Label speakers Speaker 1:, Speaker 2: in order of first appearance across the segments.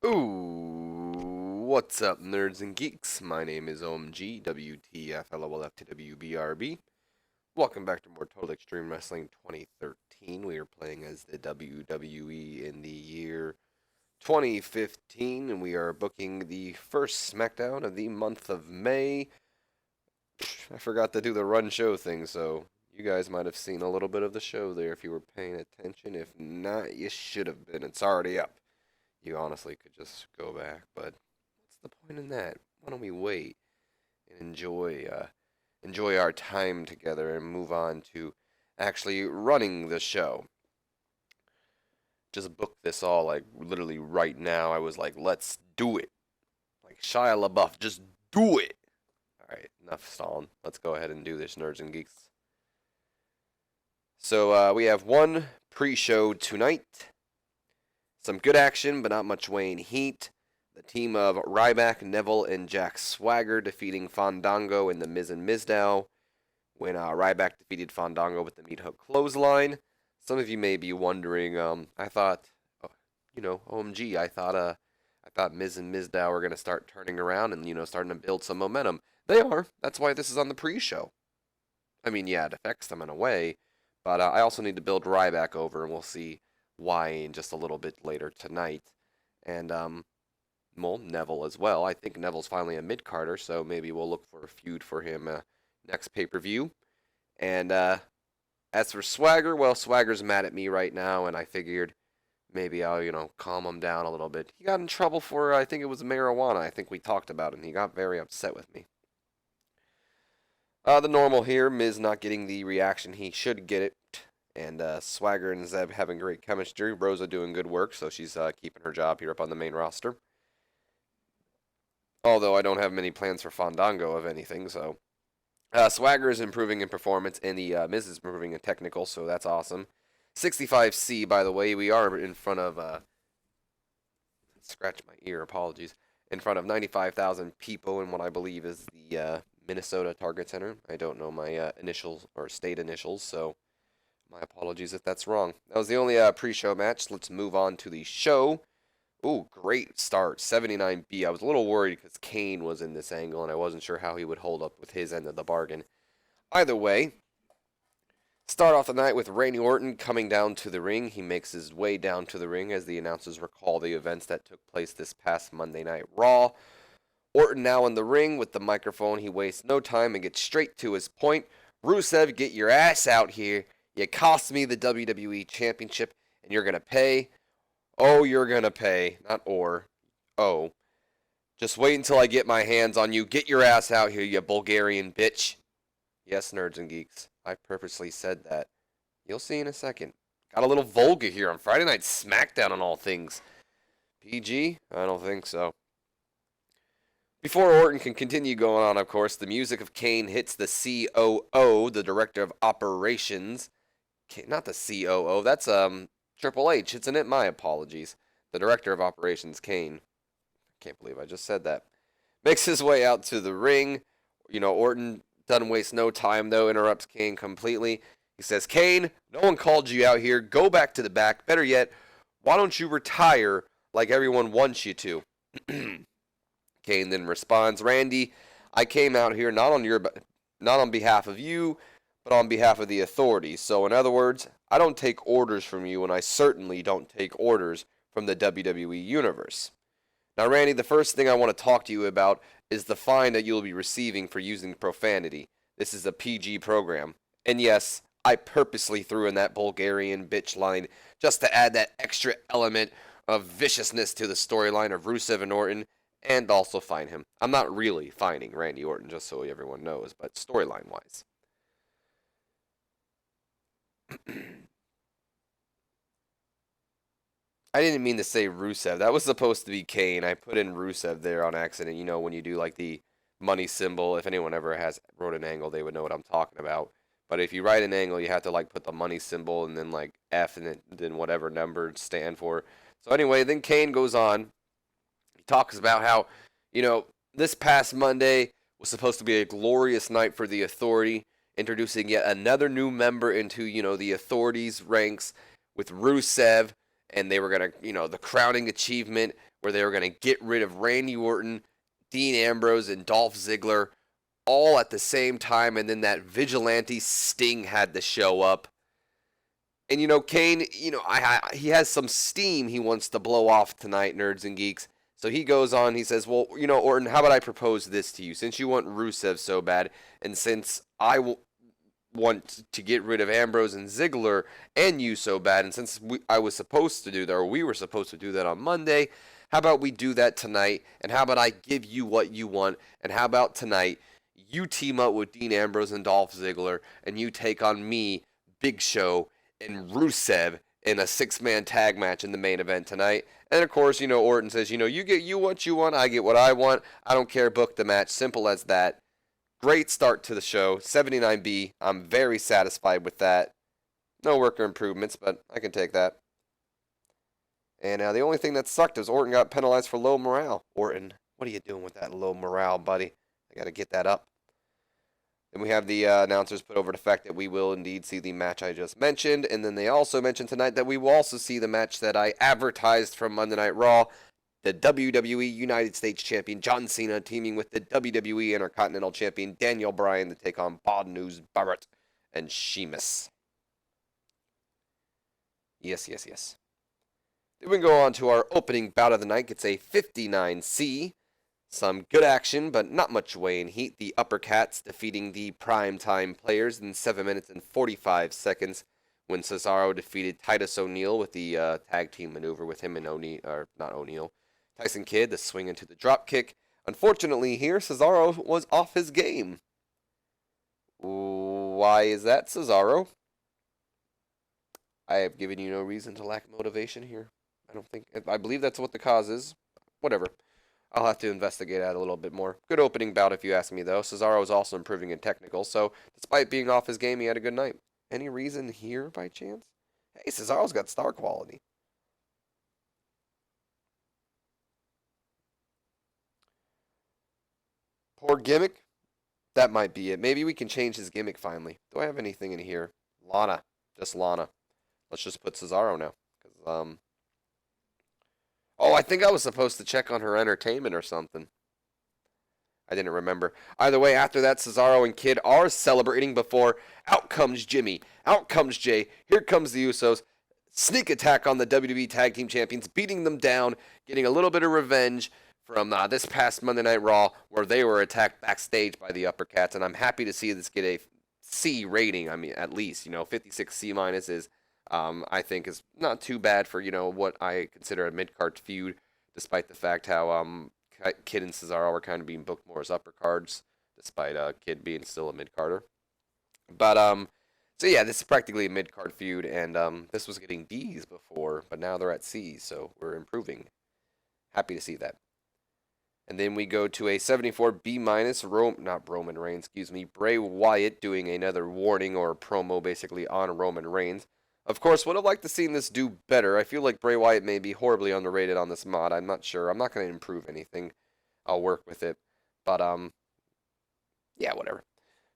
Speaker 1: Ooh, what's up, nerds and geeks? My name is OMG, WTF, LOL, FTWBRB. Welcome back to more Total Extreme Wrestling 2013. We are playing as the WWE in the year 2015, and we are booking the first SmackDown of the month of May. I forgot to do the run show thing, so you guys might have seen a little bit of the show there if you were paying attention. If not, you should have been. It's already up. You honestly could just go back, but what's the point in that? Why don't we wait and enjoy our time together and move on to actually running the show? Just book this all like literally right now. I was like, let's do it. Like Shia LaBeouf, just do it. All right, enough stalling. Let's go ahead and do this, nerds and geeks. So we have one pre-show tonight. Some good action, but not much weighing heat. The team of Ryback, Neville, and Jack Swagger defeating Fandango and the Miz and Mizdow when Ryback defeated Fandango with the meat hook clothesline. Some of you may be wondering, I thought, OMG, I thought Miz and Mizdow were going to start turning around and, starting to build some momentum. They are. That's why this is on the pre-show. I mean, yeah, it affects them in a way, but I also need to build Ryback over, and we'll see why in just a little bit later tonight. And well, Neville as well. I think Neville's finally a mid-carder, so maybe we'll look for a feud for him next pay-per-view. And as for Swagger, well, Swagger's mad at me right now, and I figured maybe I'll, calm him down a little bit. He got in trouble for, I think it was marijuana. I think we talked about it, and he got very upset with me. The normal here, Miz not getting the reaction he should get it, and Swagger and Zeb having great chemistry. Rosa doing good work, so she's keeping her job here up on the main roster. Although I don't have many plans for Fandango of anything, so Swagger is improving in performance, and the Miz is improving in technical, so that's awesome. 65C, by the way, we are in front of scratch my ear, apologies, in front of 95,000 people in what I believe is the Minnesota Target Center. I don't know my initials or state initials, so my apologies if that's wrong. That was the only pre-show match. Let's move on to the show. Ooh, great start. 79B. I was a little worried because Kane was in this angle, and I wasn't sure how he would hold up with his end of the bargain. Either way, start off the night with Randy Orton coming down to the ring. He makes his way down to the ring as the announcers recall the events that took place this past Monday Night Raw. Orton now in the ring with the microphone. He wastes no time and gets straight to his point. Rusev, get your ass out here. You cost me the WWE Championship, and you're going to pay. Oh, you're going to pay. Not or. Oh. Just wait until I get my hands on you. Get your ass out here, you Bulgarian bitch. Yes, nerds and geeks. I purposely said that. You'll see in a second. Got a little vulgar here on Friday Night SmackDown on all things. PG? I don't think so. Before Orton can continue going on, of course, the music of Kane hits the COO, the Director of Operations. Not the COO, that's Triple H, isn't it? My apologies. The Director of Operations, Kane. I can't believe I just said that. Makes his way out to the ring. Orton doesn't waste no time, though, interrupts Kane completely. He says, Kane, no one called you out here. Go back to the back. Better yet, why don't you retire like everyone wants you to? Kane then responds, Randy, I came out here not on behalf of you, but on behalf of the authorities. So in other words, I don't take orders from you, and I certainly don't take orders from the WWE Universe. Now, Randy, the first thing I want to talk to you about is the fine that you'll be receiving for using profanity. This is a PG program. And yes, I purposely threw in that Bulgarian bitch line just to add that extra element of viciousness to the storyline of Rusev and Orton, and also fine him. I'm not really fining Randy Orton, just so everyone knows, but storyline-wise. I didn't mean to say Rusev. That was supposed to be Kane. I put in Rusev there on accident. When you do like the money symbol, if anyone ever has wrote an angle, they would know what I'm talking about. But if you write an angle, you have to like put the money symbol and then like F and then whatever number stand for. So anyway, then Kane goes on. He talks about how, this past Monday was supposed to be a glorious night for the Authority, introducing yet another new member into, the Authority's ranks with Rusev, and they were going to, the crowning achievement where they were going to get rid of Randy Orton, Dean Ambrose, and Dolph Ziggler all at the same time, and then that vigilante Sting had to show up. And Kane, he has some steam he wants to blow off tonight, nerds and geeks. So he goes on, he says, well, Orton, how about I propose this to you? Since you want Rusev so bad, and since I want to get rid of Ambrose and Ziggler and you so bad, and since I was supposed to do that, or we were supposed to do that on Monday, how about we do that tonight? And how about I give you what you want? And how about tonight you team up with Dean Ambrose and Dolph Ziggler, and you take on me, Big Show, and Rusev in a 6-man tag match in the main event tonight. And of course, Orton says, you get you what you want, I get what I want. I don't care, book the match. Simple as that. Great start to the show. 79B. I'm very satisfied with that. No worker improvements, but I can take that. And the only thing that sucked is Orton got penalized for low morale. Orton, what are you doing with that low morale, buddy? I got to get that up. Then we have the announcers put over the fact that we will indeed see the match I just mentioned. And then they also mentioned tonight that we will also see the match that I advertised from Monday Night Raw. The WWE United States Champion John Cena teaming with the WWE Intercontinental Champion Daniel Bryan to take on Bad News Barrett and Sheamus. Yes. Then we go on to our opening bout of the night. It's a 59C. Some good action, but not much weighing heat. The Upper Cats defeating the Primetime Players in 7 minutes and 45 seconds when Cesaro defeated Titus O'Neil with the tag team maneuver with him and Tyson Kidd, the swing into the drop kick. Unfortunately here, Cesaro was off his game. Why is that, Cesaro? I have given you no reason to lack motivation here. I believe that's what the cause is. Whatever. I'll have to investigate that a little bit more. Good opening bout if you ask me, though. Cesaro is also improving in technical, so despite being off his game, he had a good night. Any reason here, by chance? Hey, Cesaro's got star quality. Poor gimmick? That might be it. Maybe we can change his gimmick finally. Do I have anything in here? Lana. Just Lana. Let's just put Cesaro now. Oh, I think I was supposed to check on her entertainment or something. I didn't remember. Either way, after that, Cesaro and Kidd are celebrating before out comes Jimmy. Out comes Jay. Here comes the Usos. Sneak attack on the WWE Tag Team Champions, beating them down, getting a little bit of revenge from this past Monday Night Raw, where they were attacked backstage by the Upper Cats. And I'm happy to see this get a C rating. I mean, at least, 56 C minus is, I think, is not too bad for, what I consider a mid-card feud, despite the fact how Kidd and Cesaro were kind of being booked more as upper cards, despite Kidd being still a mid-carder. But, so yeah, this is practically a mid-card feud, and this was getting D's before, but now they're at C's, so we're improving. Happy to see that. And then we go to a 74 B minus, Roman Reigns, Bray Wyatt doing another warning or promo basically on Roman Reigns. Of course, would have liked to seen this do better. I feel like Bray Wyatt may be horribly underrated on this mod. I'm not sure. I'm not going to improve anything. I'll work with it. But, yeah, whatever.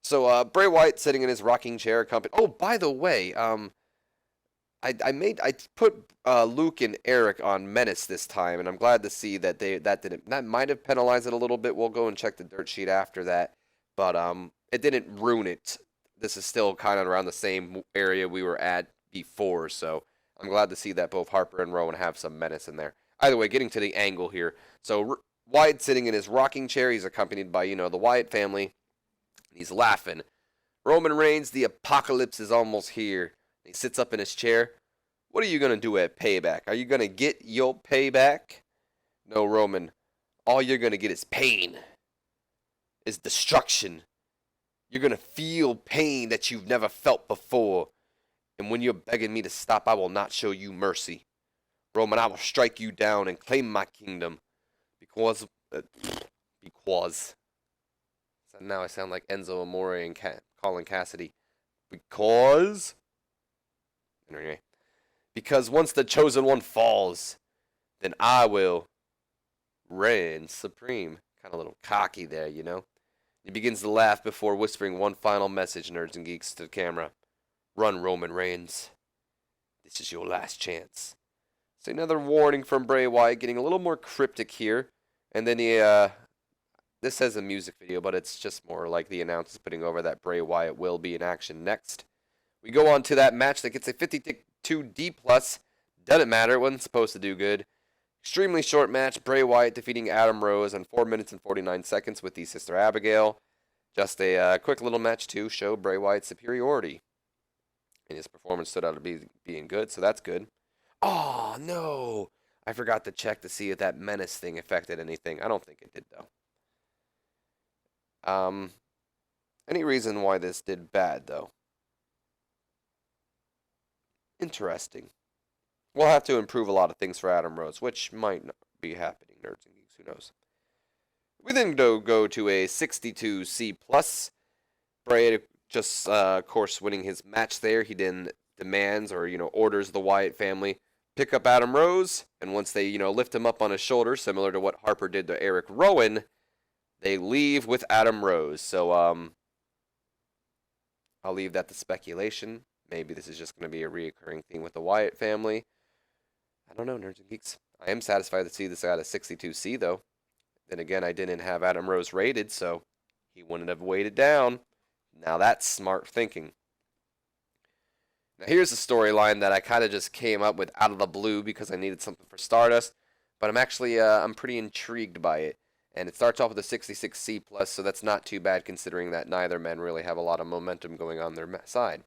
Speaker 1: So, Bray Wyatt sitting in his rocking chair. Oh, by the way, I put Luke and Eric on Menace this time, and I'm glad to see that that might have penalized it a little bit. We'll go and check the dirt sheet after that, but it didn't ruin it. This is still kind of around the same area we were at before, so I'm glad to see that both Harper and Rowan have some menace in there. Either way, getting to the angle here. So Wyatt sitting in his rocking chair. He's accompanied by, the Wyatt family. He's laughing. Roman Reigns, the apocalypse is almost here. He sits up in his chair. What are you going to do at Payback? Are you going to get your payback? No, Roman. All you're going to get is pain. Is destruction. You're going to feel pain that you've never felt before. And when you're begging me to stop, I will not show you mercy. Roman, I will strike you down and claim my kingdom. Because. So now I sound like Enzo Amore and Colin Cassidy. Because. Anyway. Because once the chosen one falls, then I will reign supreme. Kind of a little cocky there, He begins to laugh before whispering one final message, nerds and geeks, to the camera. Run, Roman Reigns. This is your last chance. So another warning from Bray Wyatt, getting a little more cryptic here. And then this says a music video, but it's just more like the announcers putting over that Bray Wyatt will be in action next. We go on to that match that gets a 52 D+. Doesn't matter, it wasn't supposed to do good. Extremely short match, Bray Wyatt defeating Adam Rose in 4 minutes and 49 seconds with the Sister Abigail. Just a quick little match to show Bray Wyatt's superiority. And his performance stood out to being good, so that's good. Oh, no! I forgot to check to see if that menace thing affected anything. I don't think it did, though. Any reason why this did bad, though? Interesting. We'll have to improve a lot of things for Adam Rose, which might not be happening, nerds and geeks, who knows. We then go to a 62C+. Bray just, of course, winning his match there. He then demands or, orders the Wyatt family pick up Adam Rose, and once they, lift him up on his shoulder, similar to what Harper did to Eric Rowan, they leave with Adam Rose. So, I'll leave that to speculation. Maybe this is just going to be a reoccurring theme with the Wyatt family. I don't know, nerds and geeks. I am satisfied to see this out of 62C, though. Then again, I didn't have Adam Rose rated, so he wouldn't have weighted down. Now that's smart thinking. Now here's a storyline that I kind of just came up with out of the blue because I needed something for Stardust, but I'm pretty intrigued by it. And it starts off with a 66C+, so that's not too bad considering that neither men really have a lot of momentum going on their side.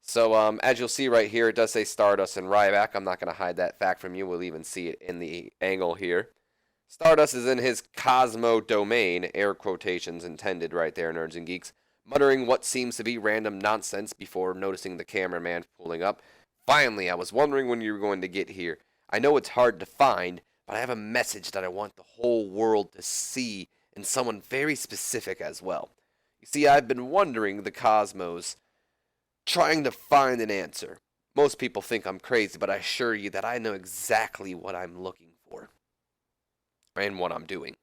Speaker 1: So, as you'll see right here, it does say Stardust and Ryback. I'm not going to hide that fact from you. We'll even see it in the angle here. Stardust is in his Cosmo domain, air quotations intended right there, nerds and geeks, muttering what seems to be random nonsense before noticing the cameraman pulling up. Finally, I was wondering when you were going to get here. I know it's hard to find, but I have a message that I want the whole world to see, and someone very specific as well. You see, I've been wondering the Cosmos, trying to find an answer. Most people think I'm crazy, but I assure you that I know exactly what I'm looking for and what I'm doing.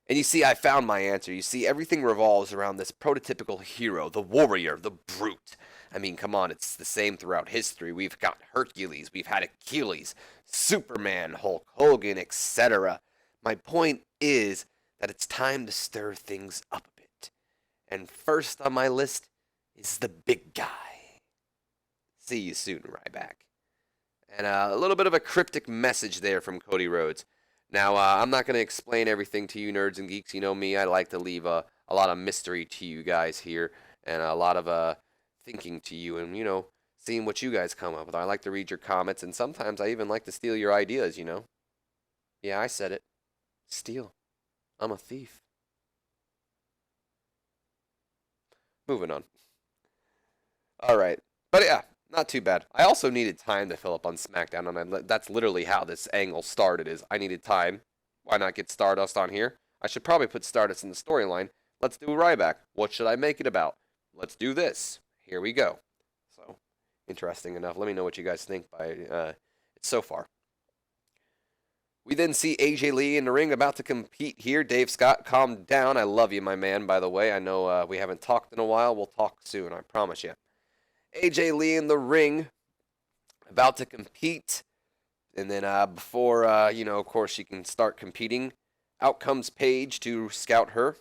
Speaker 1: And you see, I found my answer. You see, everything revolves around this prototypical hero, the warrior, the brute. I mean, come on, it's the same throughout history. We've got Hercules, we've had Achilles, Superman, Hulk Hogan, etc. My point is that it's time to stir things up a bit. And first on my list is the big guy. See you soon, Ryback. And a little bit of a cryptic message there from Cody Rhodes. Now, I'm not going to explain everything to you nerds and geeks. You know me, I like to leave a lot of mystery to you guys here and a lot of thinking to you and, seeing what you guys come up with. I like to read your comments, and sometimes I even like to steal your ideas, Yeah, I said it. Steal. I'm a thief. Moving on. All right. But yeah, not too bad. I also needed time to fill up on SmackDown, and that's literally how this angle started, is I needed time. Why not get Stardust on here? I should probably put Stardust in the storyline. Let's do Ryback. What should I make it about? Let's do this. Here we go. So, interesting enough. Let me know what you guys think by it so far. We then see AJ Lee in the ring about to compete here. Dave Scott, calm down. I love you, my man, by the way. I know we haven't talked in a while. We'll talk soon, I promise you. AJ Lee in the ring, about to compete. And then before, of course, she can start competing, out comes Paige to scout her.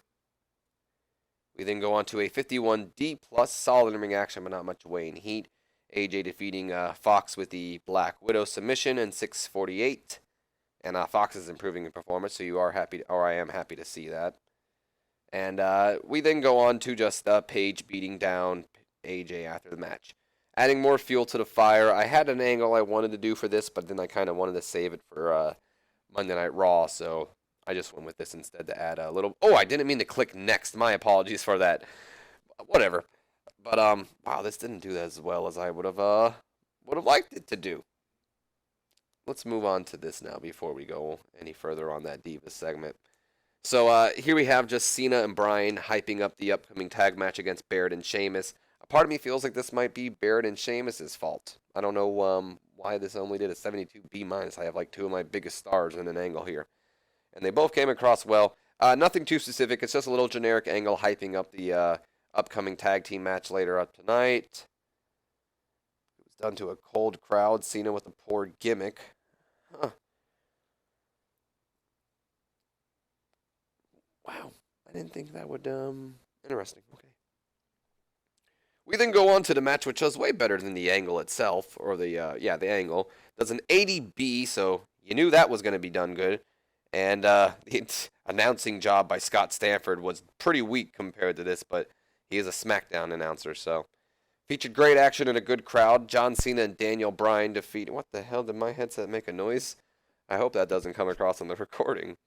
Speaker 1: We then go on to a 51D+, solid in ring action, but not much weight and heat. AJ defeating Fox with the Black Widow submission in 6:48. And Fox is improving in performance, so I am happy to see that. And we then go on to just Paige beating down AJ after the match. Adding more fuel to the fire. I had an angle I wanted to do for this, but then I kind of wanted to save it for Monday Night Raw, so I just went with this instead to add a little... Oh, I didn't mean to click next. My apologies for that. Whatever. But, wow, this didn't do as well as I would have liked it to do. Let's move on to this now before we go any further on that Divas segment. So here we have just Cena and Bryan hyping up the upcoming tag match against Barrett and Sheamus. A part of me feels like this might be Barrett and Sheamus' fault. I don't know why this only did a 72B-. I have like two of my biggest stars in an angle here. And they both came across well. Nothing too specific. It's just a little generic angle hyping up the upcoming tag team match later up tonight. It was done to a cold crowd. Cena with a poor gimmick. Huh. Wow. I didn't think that would, interesting. Okay. We then go on to the match, which was way better than the angle itself, or the angle. Does an 80B, so you knew that was going to be done good. And the announcing job by Scott Stanford was pretty weak compared to this, but he is a SmackDown announcer, so. Featured great action and a good crowd. John Cena and Daniel Bryan defeat. What the hell, did my headset make a noise? I hope that doesn't come across on the recording.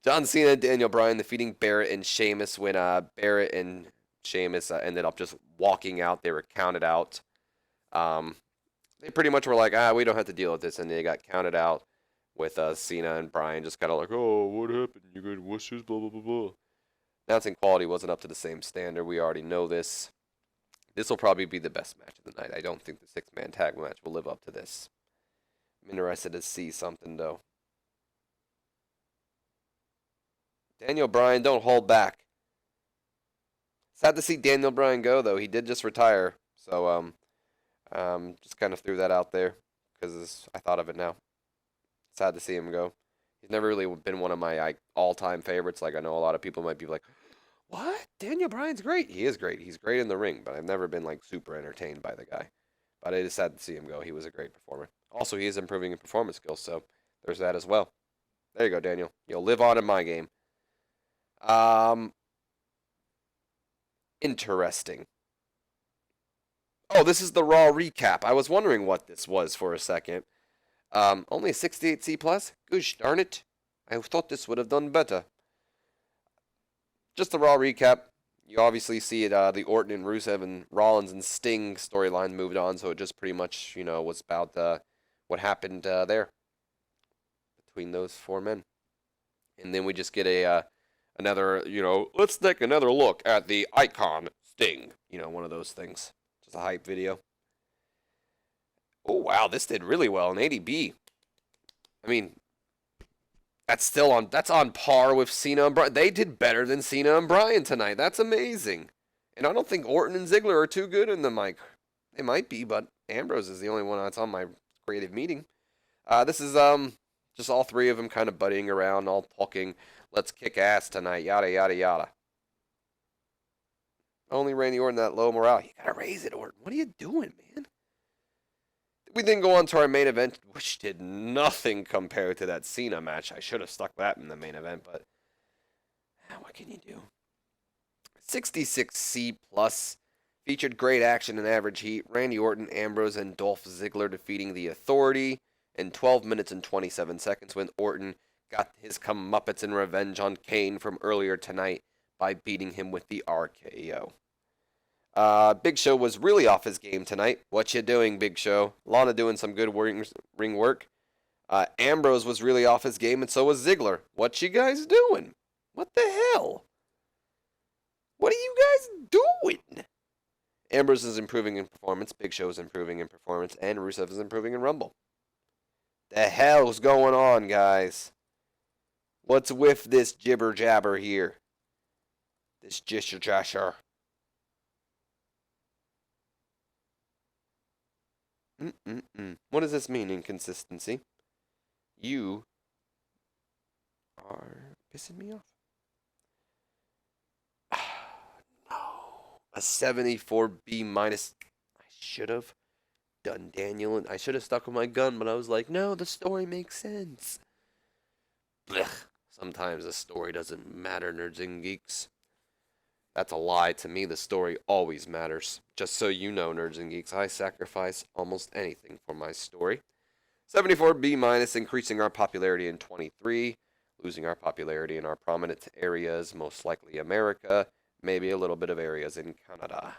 Speaker 1: John Cena and Daniel Bryan defeating Barrett and Sheamus when Barrett and Sheamus ended up just walking out. They were counted out. Um, they pretty much were like, we don't have to deal with this, and they got counted out with Cena and Bryan just kind of like, oh, what happened? You good wussers, blah, blah, blah, blah. Announcing quality wasn't up to the same standard. We already know this. This will probably be the best match of the night. I don't think the six-man tag match will live up to this. I'm interested to see something, though. Daniel Bryan, don't hold back. Sad to see Daniel Bryan go, though. He did just retire. So, just kind of threw that out there because I thought of it now. Sad to see him go. He's never really been one of my all-time favorites. Like, I know a lot of people might be like, what? Daniel Bryan's great. He is great. He's great in the ring, but I've never been, like, super entertained by the guy. But I just sad to see him go. He was a great performer. Also, he is improving in performance skills, so there's that as well. There you go, Daniel. You'll live on in my game. Interesting. Oh, this is the Raw recap. I was wondering what this was for a second. Only a 68 C+? Gosh darn it. I thought this would have done better. Just the Raw recap. You obviously see it, the Orton and Rusev and Rollins and Sting storyline moved on, so it just pretty much, was about what happened there between those four men. And then we just get another, let's take another look at the icon Sting. One of those things. Just a hype video. Oh, wow, this did really well in 80B. I mean, that's on par with Cena and Bryan. They did better than Cena and Bryan tonight. That's amazing. And I don't think Orton and Ziggler are too good in the mic. They might be, but Ambrose is the only one that's on my creative meeting. This is just all three of them kind of buddying around, all talking, let's kick ass tonight, yada, yada, yada. Only Randy Orton that low morale. You gotta raise it, Orton. What are you doing, man? We then go on to our main event, which did nothing compared to that Cena match. I should have stuck that in the main event, but what can you do? 66C plus. Featured great action and average heat. Randy Orton, Ambrose, and Dolph Ziggler defeating the Authority in 12 minutes and 27 seconds when Orton got his comeuppance and revenge on Kane from earlier tonight by beating him with the RKO. Big Show was really off his game tonight. What you doing, Big Show? Lana doing some good ring work. Ambrose was really off his game, and so was Ziggler. What you guys doing? What the hell? What are you guys doing? Ambrose is improving in performance. Big Show is improving in performance, and Rusev is improving in Rumble. The hell's going on, guys? What's with this jibber jabber here? This jisher jasher. What does this mean, inconsistency? You are pissing me off. No. A 74B minus. I should have done Daniel, and I should have stuck with my gun, but I was like, no, the story makes sense. Blech. Sometimes the story doesn't matter, nerds and geeks. That's a lie. To me, the story always matters. Just so you know, nerds and geeks, I sacrifice almost anything for my story. 74B minus, increasing our popularity in 23, losing our popularity in our prominent areas, most likely America, maybe a little bit of areas in Canada.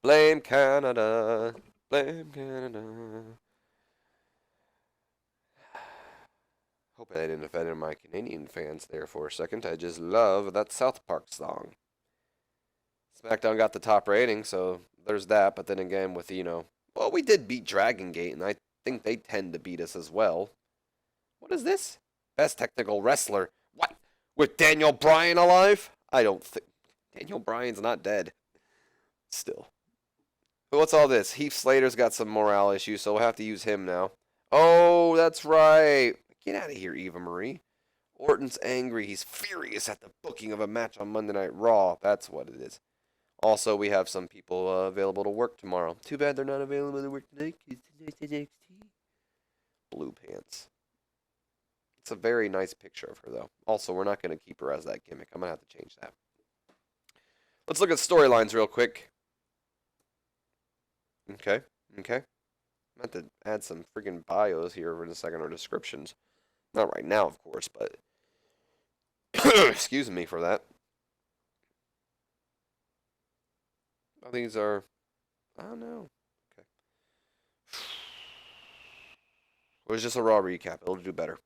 Speaker 1: Blame Canada. Blame Canada. Hope I didn't offend my Canadian fans there for a second. I just love that South Park song. SmackDown got the top rating, so there's that. But then again, with, well, we did beat Dragon Gate, and I think they tend to beat us as well. What is this? Best technical wrestler. What? With Daniel Bryan alive? I don't think. Daniel Bryan's not dead. Still. But what's all this? Heath Slater's got some morale issues, so we'll have to use him now. Oh, that's right. Get out of here, Eva Marie. Orton's angry. He's furious at the booking of a match on Monday Night Raw. That's what it is. Also, we have some people available to work tomorrow. Too bad they're not available to work tonight because tonight's NXT. Blue pants. It's a very nice picture of her, though. Also, we're not going to keep her as that gimmick. I'm going to have to change that. Let's look at storylines real quick. Okay. I'm going to add some freaking bios here in a second, or descriptions. Not right now, of course, but excuse me for that. Oh, these are, I don't know. Okay. It was just a Raw recap. It'll do better.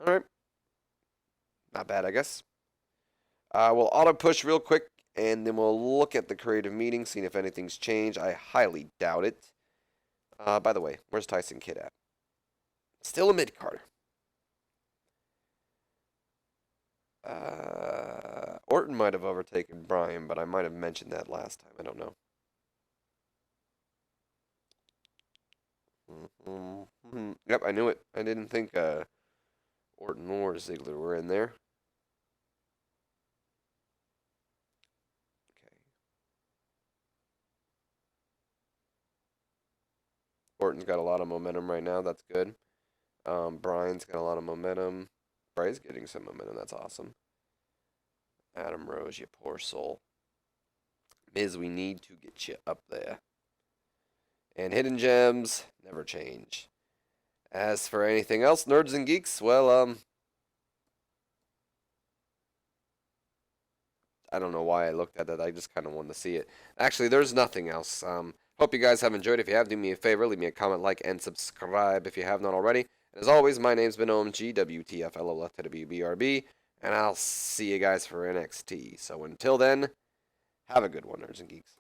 Speaker 1: Alright. Not bad, I guess. We'll auto push real quick, and then we'll look at the creative meeting, seeing if anything's changed. I highly doubt it. By the way, where's Tyson Kidd at? Still a mid-carder. Orton might have overtaken Bryan, but I might have mentioned that last time. I don't know. Yep, I knew it. I didn't think Orton or Ziggler were in there. Okay. Orton's got a lot of momentum right now. That's good. Bryan's got a lot of momentum. Bryan's getting some momentum. That's awesome. Adam Rose, you poor soul. Miz, we need to get you up there. And hidden gems never change. As for anything else, nerds and geeks, well, I don't know why I looked at that. I just kind of wanted to see it. Actually, there's nothing else. Hope you guys have enjoyed. If you have, do me a favor, leave me a comment, like, and subscribe if you have not already. And as always, my name's been OMG, WTFLO left to WBRB, and I'll see you guys for NXT. So until then, have a good one, nerds and geeks.